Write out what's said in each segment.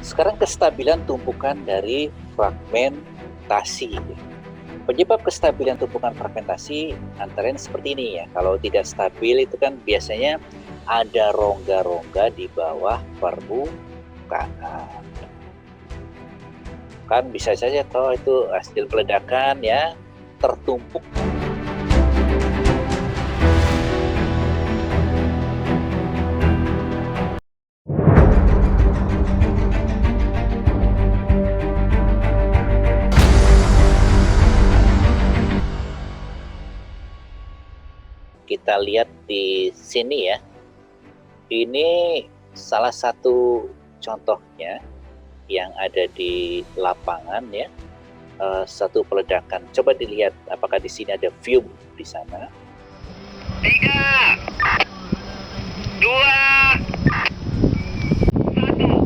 Sekarang kestabilan tumpukan dari fragmentasi. Penyebab kestabilan tumpukan fragmentasi antara lain seperti ini ya. Kalau tidak stabil itu kan biasanya ada rongga-rongga di bawah permukaan. Kan bisa saja toh itu hasil peledakan ya, tertumpuk. Kita lihat di sini ya. Ini salah satu contohnya yang ada di lapangan ya. Satu peledakan. Coba dilihat apakah di sini ada fume di sana. 3, 2, 1.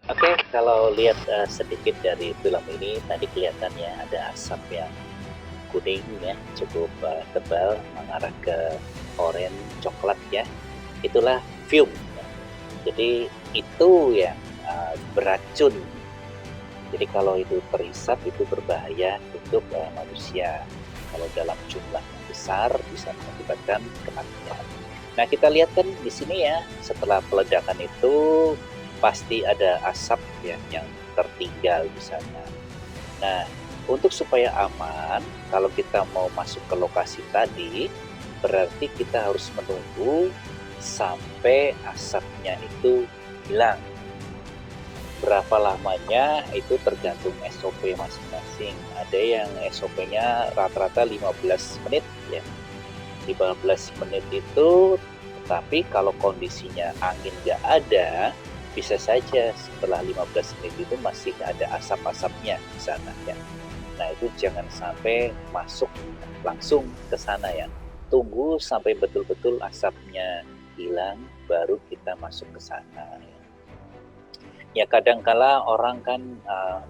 Oke, kalau lihat sedikit dari film ini tadi kelihatannya ada asap yang kuning ya, cukup tebal mengarah ke oranye coklat ya. Itulah fume. Jadi itu yang beracun. Jadi kalau itu terisap itu berbahaya untuk manusia. Kalau dalam jumlah yang besar bisa mengakibatkan kematian. Nah, kita lihat kan di sini ya, setelah peledakan itu pasti ada asap ya yang tertinggal di sana. Nah, untuk supaya aman, kalau kita mau masuk ke lokasi tadi, berarti kita harus menunggu sampai asapnya itu hilang. Berapa lamanya itu tergantung SOP masing-masing. Ada yang SOP-nya rata-rata 15 menit ya. 15 menit itu, tetapi kalau kondisinya angin nggak ada, bisa saja setelah 15 menit itu masih ada asap-asapnya di sana ya. Nah, itu jangan sampai masuk langsung ke sana ya. Tunggu sampai betul-betul asapnya hilang baru kita masuk ke sana ya. Ya kadangkala orang kan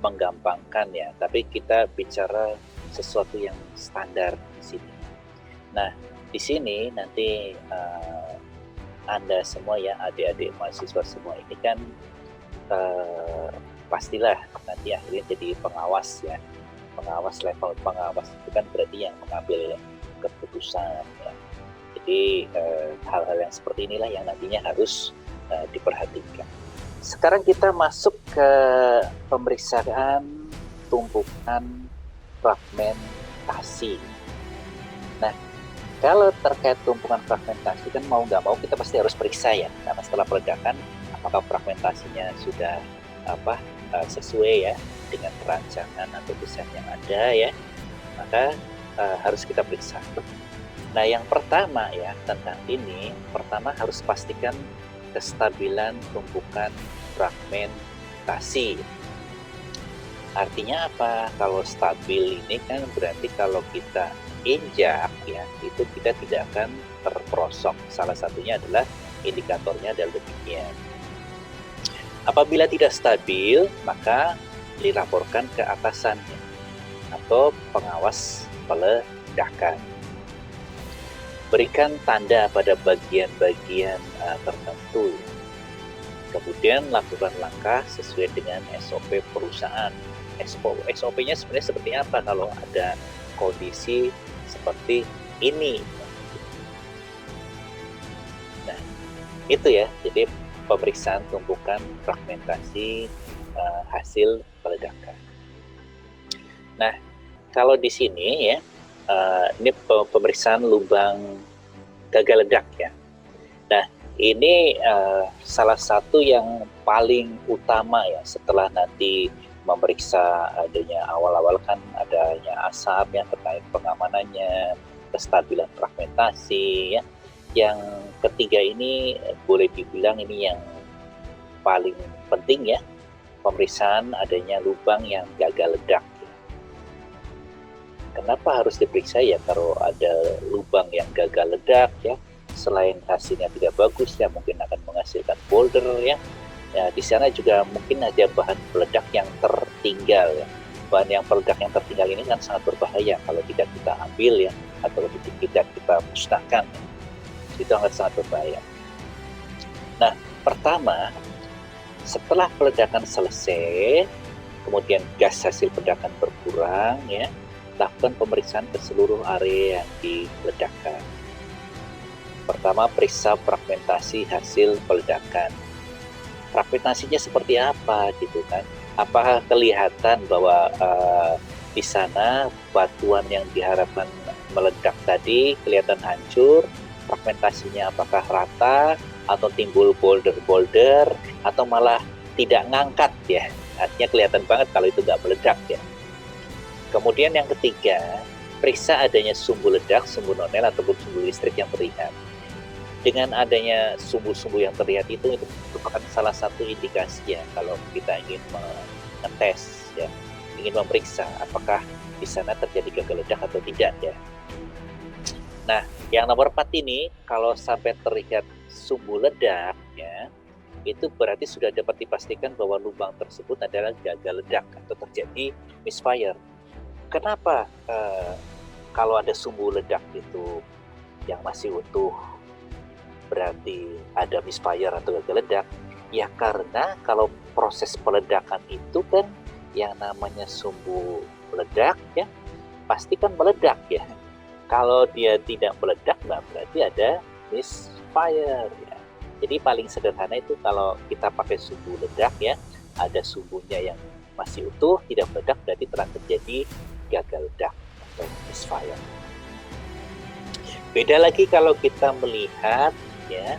menggampangkan ya, tapi kita bicara sesuatu yang standar di sini. Nah, di sini nanti Anda semua ya, adik-adik mahasiswa semua ini kan pastilah nanti akhirnya jadi pengawas ya. Pengawas, level pengawas itu kan berarti yang mengambil keputusan ya. Jadi hal-hal yang seperti inilah yang nantinya harus diperhatikan. Sekarang kita masuk ke pemeriksaan tumpukan fragmentasi. Nah, kalau terkait tumpukan fragmentasi kan mau nggak mau kita pasti harus periksa ya, karena setelah peledakan apakah fragmentasinya sudah sesuai ya dengan perancangan atau desain yang ada ya, maka harus kita periksa. Nah, yang pertama ya tentang ini, pertama harus pastikan kestabilan tumpukan fragmentasi. Artinya apa? Kalau stabil ini kan berarti kalau kita injak ya, itu kita tidak akan terperosok. Salah satunya adalah indikatornya adalah demikian. Apabila tidak stabil, maka dilaporkan ke atasannya atau pengawas peledakan. Berikan tanda pada bagian-bagian tertentu. Kemudian lakukan langkah sesuai dengan SOP perusahaan. SOP-nya sebenarnya seperti apa kalau ada kondisi seperti ini. Nah, itu ya. Jadi pemeriksaan tumpukan fragmentasi hasil peledakan. Nah, kalau di sini ya, ini pemeriksaan lubang gagal ledak ya. Nah, ini salah satu yang paling utama ya, setelah nanti memeriksa adanya awal-awal kan adanya asap yang terkait pengamanannya, kestabilan fragmentasi ya. Yang ketiga ini boleh dibilang ini yang paling penting ya, pemeriksaan adanya lubang yang gagal ledak. Kenapa harus diperiksa ya kalau ada lubang yang gagal ledak ya? selain hasilnya tidak bagus ya, mungkin akan menghasilkan boulder ya. Ya, di sana juga mungkin ada bahan peledak yang tertinggal ya. Bahan yang peledak yang tertinggal ini kan sangat berbahaya kalau tidak kita ambil ya, atau tidak kita musnahkan. Itu sangat berbahaya. Nah, pertama, setelah peledakan selesai, kemudian gas hasil peledakan berkurang ya, lakukan pemeriksaan ke seluruh area yang diledakkan. Pertama, periksa fragmentasi hasil peledakan. Fragmentasinya seperti apa gitu kan? Apakah kelihatan bahwa di sana batuan yang diharapkan meledak tadi kelihatan hancur? Fragmentasinya apakah rata atau timbul boulder-boulder atau malah tidak ngangkat ya? Artinya kelihatan banget kalau itu nggak meledak ya. Kemudian yang ketiga, periksa adanya sumbu ledak, sumbu nonel ataupun sumbu listrik yang terlihat. Dengan adanya sumbu-sumbu yang terlihat itu merupakan salah satu indikasi ya kalau kita ingin mengetes ya, ingin memeriksa apakah di sana terjadi gagal ledak atau tidak ya. Nah, yang nomor 4 ini kalau sampai terlihat sumbu ledak ya, itu berarti sudah dapat dipastikan bahwa lubang tersebut adalah gagal ledak atau terjadi misfire. Kenapa kalau ada sumbu ledak itu yang masih utuh berarti ada misfire atau gagal ledak? Ya karena kalau proses peledakan itu kan yang namanya sumbu meledak ya, pasti kan meledak ya. Kalau dia tidak meledak, nah berarti ada misfire ya. Jadi paling sederhana itu kalau kita pakai sumbu ledak ya, ada sumbunya yang masih utuh, tidak meledak, berarti telah terjadi gagal ledak atau misfire. Beda lagi kalau kita melihat ya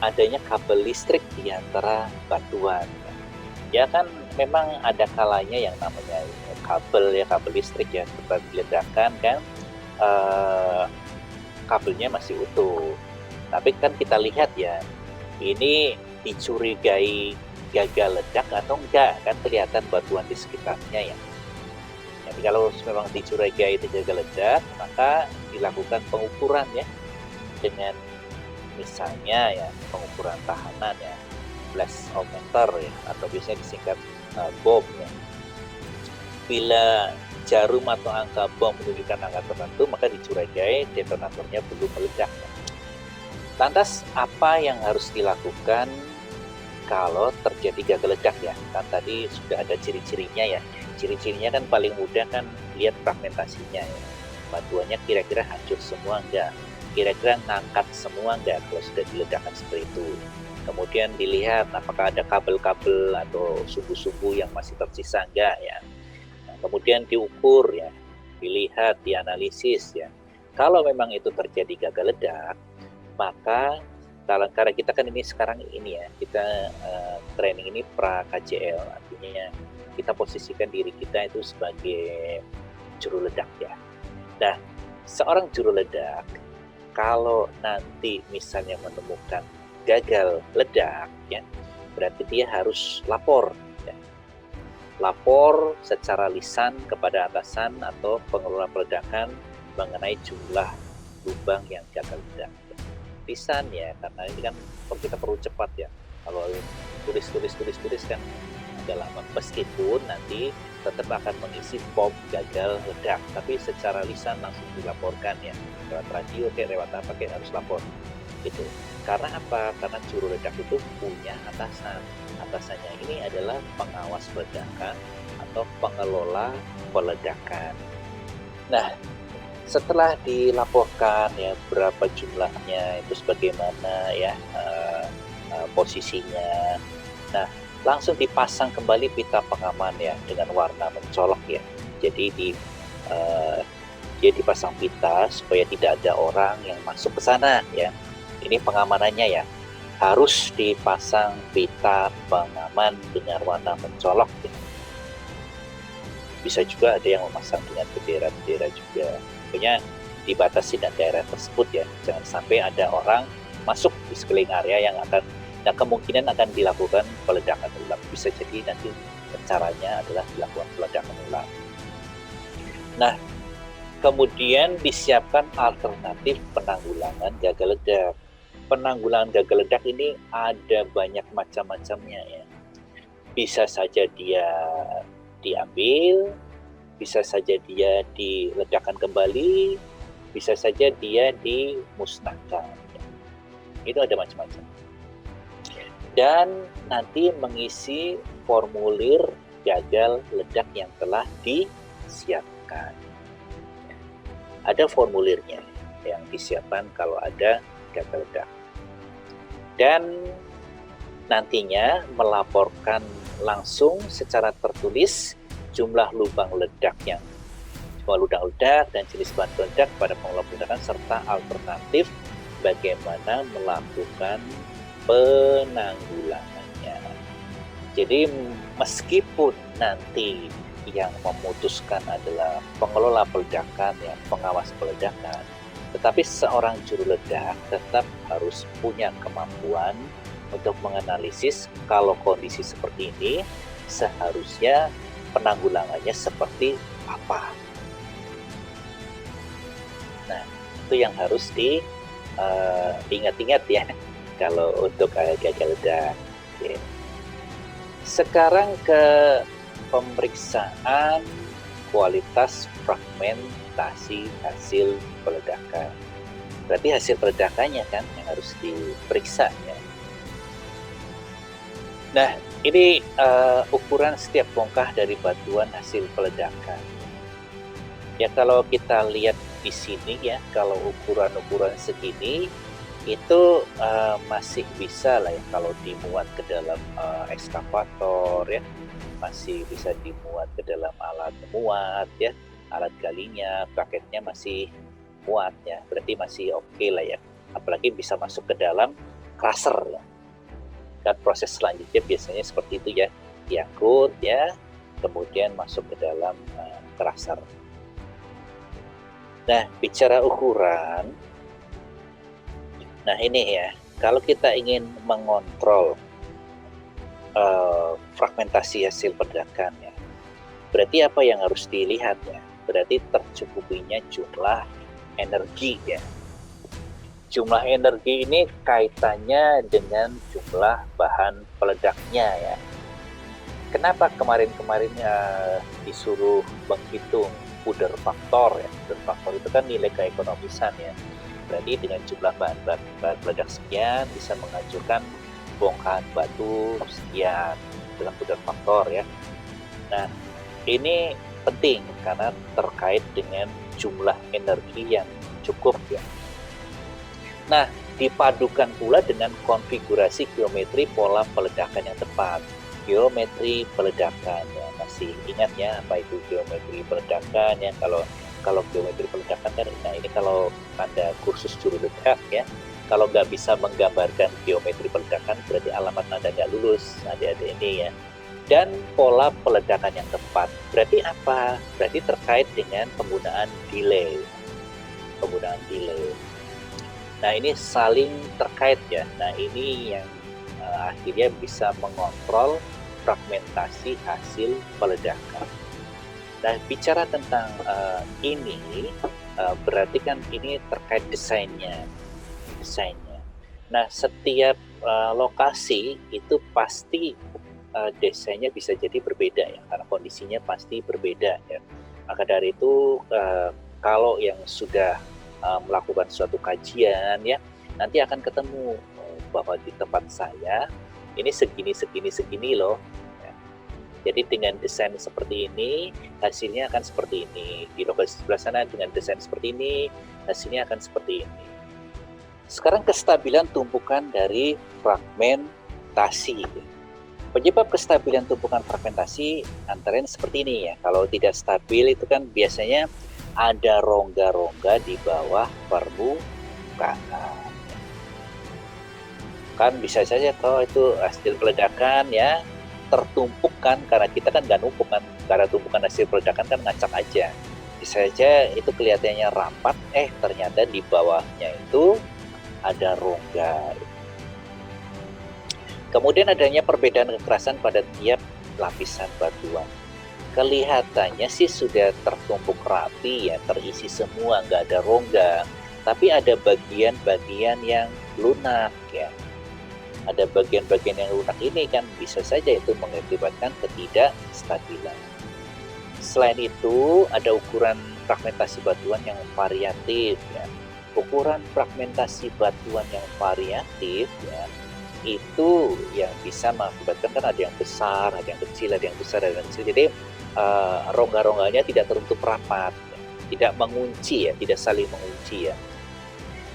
adanya kabel listrik di antara batuan. Ya kan memang ada kalanya yang namanya kabel listrik yang setelah diledakkan kan kabelnya masih utuh. Tapi kan kita lihat ya, ini dicurigai gagal ledak atau enggak, kan kelihatan batuan di sekitarnya ya. Jadi kalau memang dicurigai itu gagal ledak, maka dilakukan pengukuran ya dengan misalnya ya pengukuran tahanan ya, blastometer ya, atau biasanya disingkat bom ya. Bila jarum atau angka bom menunjukkan angka tertentu, maka dicurigai detonatornya belum meledak. Lantas apa yang harus dilakukan kalau terjadi gagal ledak ya? Kan tadi sudah ada ciri-cirinya ya. Ciri-cirinya kan paling mudah kan lihat fragmentasinya ya. Batuannya kira-kira hancur semua enggak? Kira-kira ngangkat semua enggak kalau sudah diledakkan seperti itu? Kemudian dilihat apakah ada kabel-kabel atau sumbu-sumbu yang masih tersisa enggak ya. Nah, kemudian diukur ya, dilihat, dianalisis ya. Kalau memang itu terjadi gagal ledak, maka karena kita kan ini sekarang ini ya, kita training ini pra KJL, artinya kita posisikan diri kita itu sebagai juru ledak ya. Nah, seorang juru ledak kalau nanti misalnya menemukan gagal ledak ya, berarti dia harus lapor ya. Lapor secara lisan kepada atasan atau pengelola peledakan mengenai jumlah lubang yang gagal ledak. Lisan ya, karena ini kan kita perlu cepat ya. Kalau tulis kan agak lama, meskipun nanti tetap akan mengisi form gagal ledak, tapi secara lisan langsung dilaporkan ya, lewat radio kayak lewat apa kayak harus lapor gitu. Karena apa? Karena juru ledak itu punya atasan. Atasannya ini adalah pengawas peledakan atau pengelola peledakan. Nah, setelah dilaporkan ya berapa jumlahnya, itu bagaimana ya posisinya, nah langsung dipasang kembali pita pengaman ya dengan warna mencolok ya. Jadi dia dipasang pita supaya tidak ada orang yang masuk ke sana ya. Ini pengamanannya ya, harus dipasang pita pengaman dengan warna mencolok ya. Bisa juga ada yang memasang dengan bendera-bendera juga. Pokoknya dibatasi dan daerah tersebut ya, jangan sampai ada orang masuk di sekeliling area yang akan dan kemungkinan akan dilakukan peledakan ulang. Bisa jadi nanti caranya adalah dilakukan peledakan ulang. Nah, Kemudian disiapkan alternatif penanggulangan gagal ledak. Penanggulangan gagal ledak ini ada banyak macam-macamnya ya. Bisa saja dia diambil, bisa saja dia diledakkan kembali, bisa saja dia dimusnahkan. Itu ada macam-macam. Dan nanti mengisi formulir gagal ledak yang telah disiapkan. Ada formulirnya yang disiapkan kalau ada gagal ledak. Dan nantinya melaporkan langsung secara tertulis jumlah lubang ledak dan jenis bahan peledak pada pengelola peledakan serta alternatif bagaimana melakukan penanggulangannya. Jadi meskipun nanti yang memutuskan adalah pengelola peledakan, ya, pengawas peledakan, tetapi seorang juru ledak tetap harus punya kemampuan untuk menganalisis kalau kondisi seperti ini seharusnya penanggulangannya seperti apa. Nah, itu yang harus diingat-ingat ya kalau untuk gagal ledak. Oke. Sekarang ke pemeriksaan kualitas fragmentasi hasil peledakan. Berarti hasil peledakannya kan yang harus diperiksa ya. Nah, ini ukuran setiap bongkah dari batuan hasil peledakan. Ya kalau kita lihat di sini ya, kalau ukuran-ukuran segini itu masih bisa lah ya kalau dimuat ke dalam ekskavator ya, masih bisa dimuat ke dalam alat muat ya, alat galinya, paketnya masih muat ya, berarti masih oke lah ya. Apalagi bisa masuk ke dalam crusher ya. Dan proses selanjutnya biasanya seperti itu ya, diangkut ya, kemudian masuk ke dalam crusher. Nah, bicara ukuran, nah ini ya, kalau kita ingin mengontrol fragmentasi hasil peledakan ya, berarti apa yang harus dilihat ya? Berarti tercukupinya jumlah energi ya. Jumlah energi ini kaitannya dengan jumlah bahan peledaknya ya. Kenapa kemarin-kemarin disuruh menghitung Puder faktor ya? Puder faktor itu kan nilai keekonomisan ya. Berarti dengan jumlah bahan peledak sekian bisa menghancurkan bongkahan batu sekian dalam Puder faktor ya. Nah, ini penting karena terkait dengan jumlah energi yang cukup ya. Nah, dipadukan pula dengan konfigurasi geometri pola peledakan yang tepat. Geometri peledakan ya, masih ingat ya apa itu geometri peledakan ya? Kalau geometri peledakan kan, nah ini kalau Anda kursus juru ledak ya, kalau nggak bisa menggambarkan geometri peledakan berarti alamat Anda nggak lulus, adik-adik ini ya. Dan pola peledakan yang tepat berarti apa? Berarti terkait dengan penggunaan delay. Nah, ini saling terkait ya. Nah, ini yang akhirnya bisa mengontrol fragmentasi hasil peledakan. Nah, bicara tentang ini, berarti kan ini terkait desainnya. Nah, setiap lokasi itu pasti desainnya bisa jadi berbeda ya, karena kondisinya pasti berbeda ya. Maka dari itu, kalau yang sudah melakukan suatu kajian ya, nanti akan ketemu bahwa di tempat saya ini segini loh ya. Jadi dengan desain seperti ini hasilnya akan seperti ini, di lokasi sebelah sana dengan desain seperti ini hasilnya akan seperti ini. Sekarang kestabilan tumpukan dari fragmentasi. Penyebab kestabilan tumpukan fragmentasi antara lain seperti ini ya. Kalau tidak stabil itu kan biasanya ada rongga-rongga di bawah permukaan. Kan bisa saja kalau itu hasil peledakan ya tertumpukkan, karena kita kan nggak numpuk kan, karena tumpukan hasil peledakan kan ngacak aja. Bisa saja itu kelihatannya rapat, ternyata di bawahnya itu ada rongga. Kemudian adanya perbedaan kekerasan pada tiap lapisan batuan. Kelihatannya sih sudah tertumpuk rapi ya, terisi semua, nggak ada rongga. Tapi ada bagian-bagian yang lunak ya. Ada bagian-bagian yang lunak ini kan bisa saja itu mengakibatkan ketidakstabilan. Selain itu, ada ukuran fragmentasi batuan yang variatif ya. Ukuran fragmentasi batuan yang variatif ya, itu yang bisa mengakibatkan kan ada yang besar, ada yang kecil, ada yang besar, ada yang kecil. Jadi rongga-rongganya tidak tertutup rapat, ya. Tidak mengunci ya, tidak saling mengunci ya.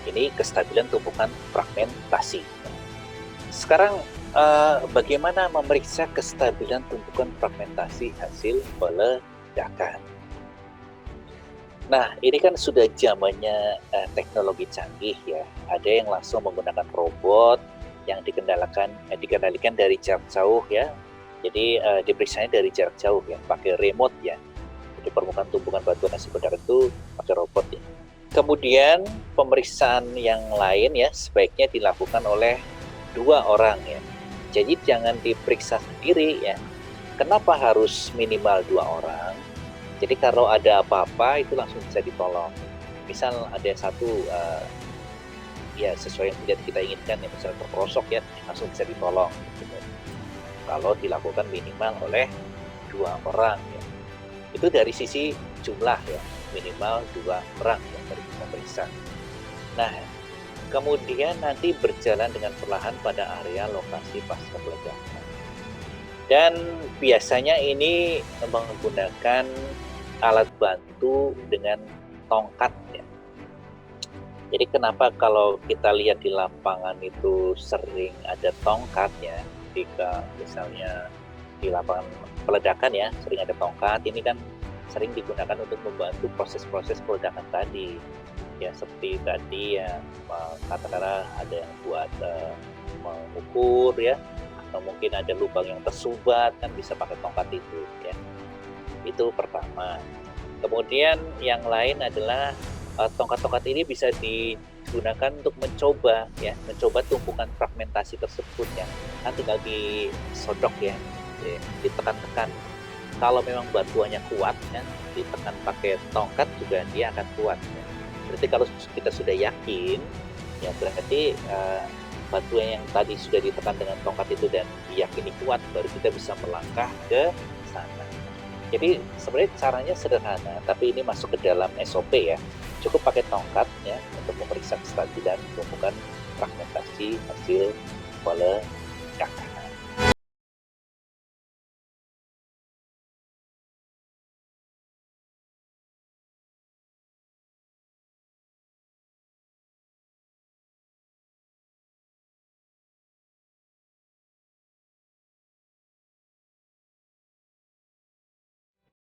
Ini kestabilan tumpukan fragmentasi. Sekarang bagaimana memeriksa kestabilan tumpukan fragmentasi hasil peledakan? Nah, ini kan sudah zamannya teknologi canggih ya. Ada yang langsung menggunakan robot yang dikendalikan dari jarak jauh ya. Jadi diperiksanya dari jarak jauh ya, pakai remote ya. Jadi permukaan tumpukan batuan hasil peledakan itu pakai robot ya. Kemudian pemeriksaan yang lain ya sebaiknya dilakukan oleh 2 orang ya. Jadi jangan diperiksa sendiri ya. Kenapa harus minimal 2 orang? Jadi kalau ada apa-apa itu langsung bisa ditolong. Misal ada satu ya sesuai yang tidak kita inginkan ya, misalnya terperosok ya, langsung bisa ditolong gitu. Kalau dilakukan minimal oleh 2 orang ya. Itu dari sisi jumlah ya, minimal 2 orang ya dari pemeriksa. Nah, kemudian nanti berjalan dengan perlahan pada area lokasi pasca peledakan. Dan biasanya ini menggunakan alat bantu dengan tongkat ya. Jadi kenapa kalau kita lihat di lapangan itu sering ada tongkatnya, jika misalnya di lapangan peledakan ya sering ada tongkat, ini kan sering digunakan untuk membantu proses-proses peledakan tadi ya, seperti tadi ya katakanlah ada yang buat mengukur ya, atau mungkin ada lubang yang tersumbat kan bisa pakai tongkat itu ya. Itu pertama. Kemudian yang lain adalah tongkat-tongkat ini bisa digunakan untuk mencoba tumpukan fragmentasi tersebut ya. Kan tinggal disodok ya, ditekan-tekan. Kalau memang batuannya kuat ya, ditekan pakai tongkat juga dia akan kuat ya. Berarti kalau kita sudah yakin ya, berarti batuan yang tadi sudah ditekan dengan tongkat itu dan diyakini kuat, baru kita bisa melangkah ke sana. Jadi sebenarnya caranya sederhana, tapi ini masuk ke dalam SOP ya. Cukup pakai tongkat ya untuk memeriksa kestabilan tumpukan fragmentasi hasil peledakan.